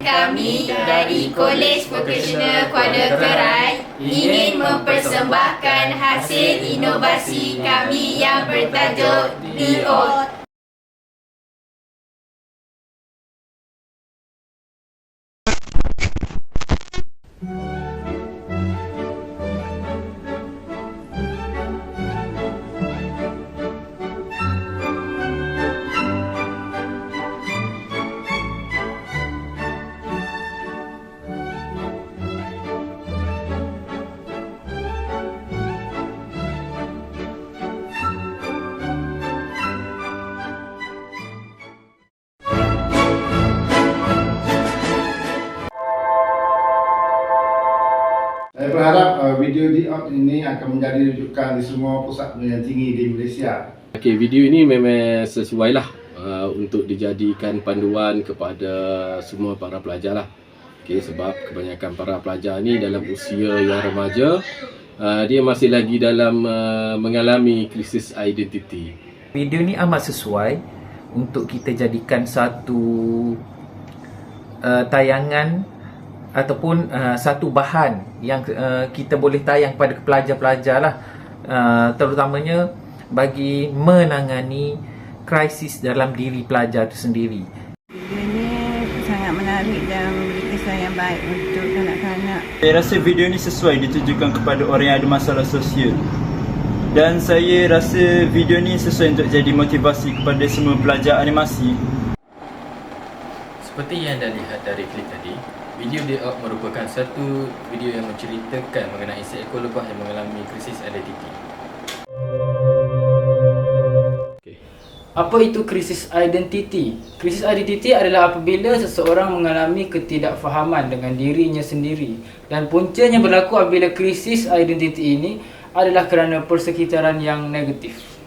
Kami dari Kolej Vocasional Kuala Kerai ingin mempersembahkan hasil inovasi kami yang bertajuk DIOT. Saya berharap video DIOT ini akan menjadi rujukan di semua pusat pendidikan tinggi di Malaysia. Okey, video ini memang sesuai lah untuk dijadikan panduan kepada semua para pelajar lah. Okey, sebab kebanyakan para pelajar ni dalam usia yang remaja, dia masih lagi dalam mengalami krisis identiti. Video ni amat sesuai untuk kita jadikan satu tayangan ataupun satu bahan yang kita boleh tayang pada pelajar-pelajar lah, terutamanya bagi menangani krisis dalam diri pelajar itu sendiri. Video ini sangat menarik dan memberi kesan yang baik untuk kanak-kanak. Saya rasa video ini sesuai ditujukan kepada orang yang ada masalah sosial. Dan saya rasa video ini sesuai untuk jadi motivasi kepada semua pelajar animasi. Seperti yang anda lihat dari klip tadi, video DIOT merupakan satu video yang menceritakan mengenai seekor lebah yang mengalami krisis identiti. Apa itu krisis identiti? Krisis identiti adalah apabila seseorang mengalami ketidakfahaman dengan dirinya sendiri, dan puncanya berlaku apabila krisis identiti ini adalah kerana persekitaran yang negatif.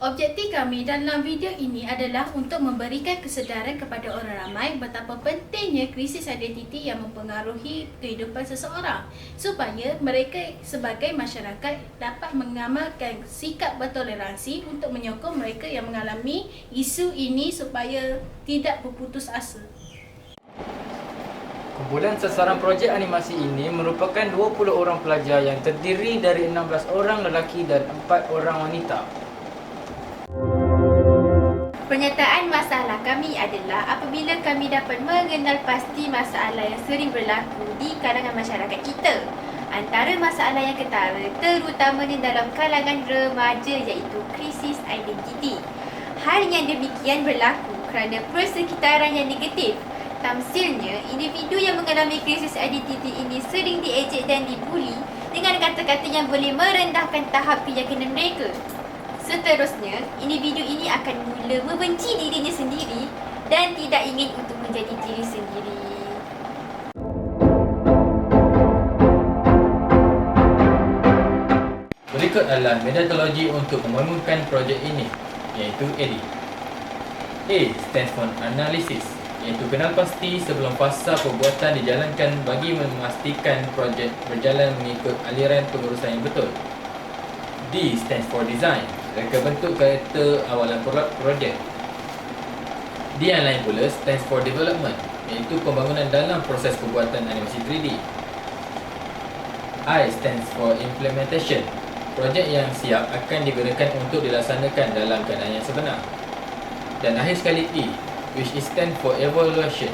Objektif kami dalam video ini adalah untuk memberikan kesedaran kepada orang ramai betapa pentingnya krisis identiti yang mempengaruhi kehidupan seseorang, supaya mereka sebagai masyarakat dapat mengamalkan sikap bertoleransi untuk menyokong mereka yang mengalami isu ini supaya tidak berputus asa. Kumpulan sasaran projek animasi ini merupakan 20 orang pelajar yang terdiri dari 16 orang lelaki dan 4 orang wanita. Pernyataan masalah kami adalah apabila kami dapat mengenal pasti masalah yang sering berlaku di kalangan masyarakat kita. Antara masalah yang ketara terutamanya dalam kalangan remaja iaitu krisis identiti. Hal yang demikian berlaku kerana persekitaran yang negatif. Tamsilnya, individu yang mengalami krisis identiti ini sering diejek dan dibuli dengan kata-kata yang boleh merendahkan tahap keyakinan mereka. Seterusnya, individu ini akan mula membenci dirinya sendiri dan tidak ingin untuk menjadi diri sendiri. Berikut adalah metodologi untuk membangunkan projek ini, iaitu AD. A stands for Analysis, iaitu kenal pasti sebelum fasa perbuatan dijalankan bagi memastikan projek berjalan mengikut aliran pengurusan yang betul. D stands for Design, reka bentuk karakter awalan projek. D yang lain pula stands for Development, iaitu pembangunan dalam proses pembuatan animasi 3D. I stands for Implementation, projek yang siap akan digunakan untuk dilaksanakan dalam keadaan yang sebenar. Dan akhir sekali E, which is stand for Evaluation,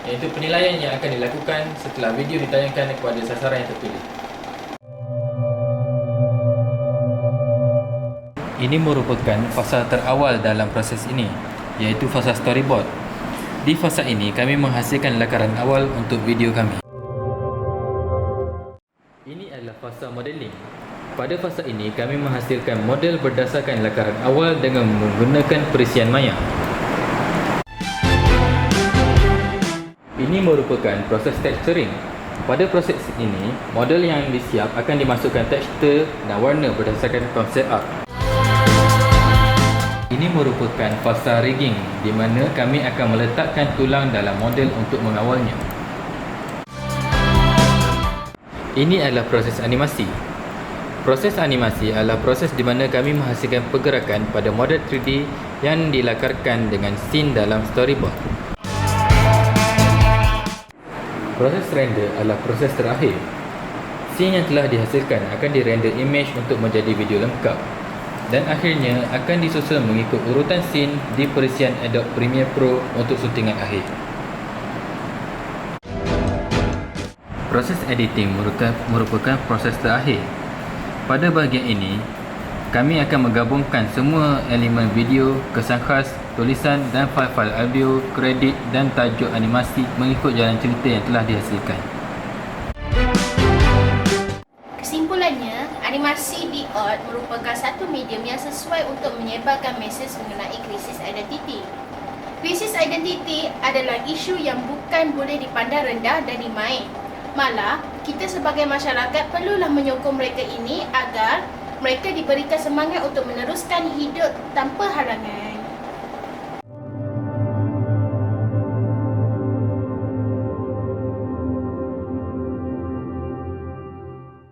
iaitu penilaian yang akan dilakukan setelah video ditayangkan kepada sasaran yang terpilih. Ini merupakan fasa terawal dalam proses ini, iaitu fasa storyboard. Di fasa ini, kami menghasilkan lakaran awal untuk video kami. Ini adalah fasa modeling. Pada fasa ini, kami menghasilkan model berdasarkan lakaran awal dengan menggunakan perisian maya. Ini merupakan proses texturing. Pada proses ini, model yang disiap akan dimasukkan tekstur dan warna berdasarkan konsep art. Ini merupakan fasa rigging, di mana kami akan meletakkan tulang dalam model untuk mengawalnya. Ini adalah proses animasi. Proses animasi adalah proses di mana kami menghasilkan pergerakan pada model 3D yang dilakarkan dengan scene dalam storyboard. Proses render adalah proses terakhir. Scene yang telah dihasilkan akan dirender image untuk menjadi video lengkap dan akhirnya akan disusun mengikut urutan scene di perisian Adobe Premiere Pro untuk syutingan akhir. Proses editing merupakan proses terakhir. Pada bahagian ini, kami akan menggabungkan semua elemen video, kesan khas, tulisan dan file-file audio, kredit dan tajuk animasi mengikut jalan cerita yang telah dihasilkan. Kesimpulannya, animasi di art merupakan satu medium yang sesuai untuk menyebarkan mesej mengenai krisis identiti. Krisis identiti adalah isu yang bukan boleh dipandang rendah dan dimain. Malah, kita sebagai masyarakat perlulah menyokong mereka ini agar mereka diberikan semangat untuk meneruskan hidup tanpa halangan.